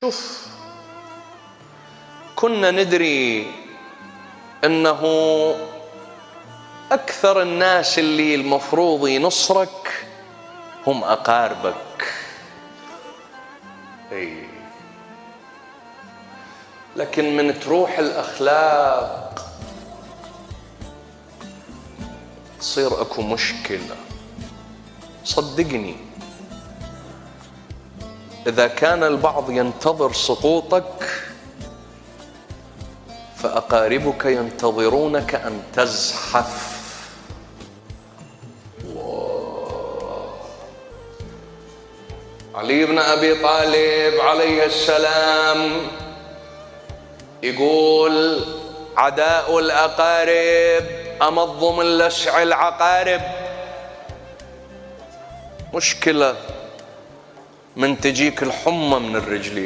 شوف، كنا ندري أنه أكثر الناس اللي المفروض ينصرك هم أقاربك. لكن من تروح الأخلاق تصير أكو مشكلة. صدقني، إذا كان البعض ينتظر سقوطك فأقاربك ينتظرونك أن تزحف. علي بن أبي طالب عليه السلام يقول: عداء الأقارب أمض من لسع العقارب. مشكلة من تجيك الحمى من الرجلين.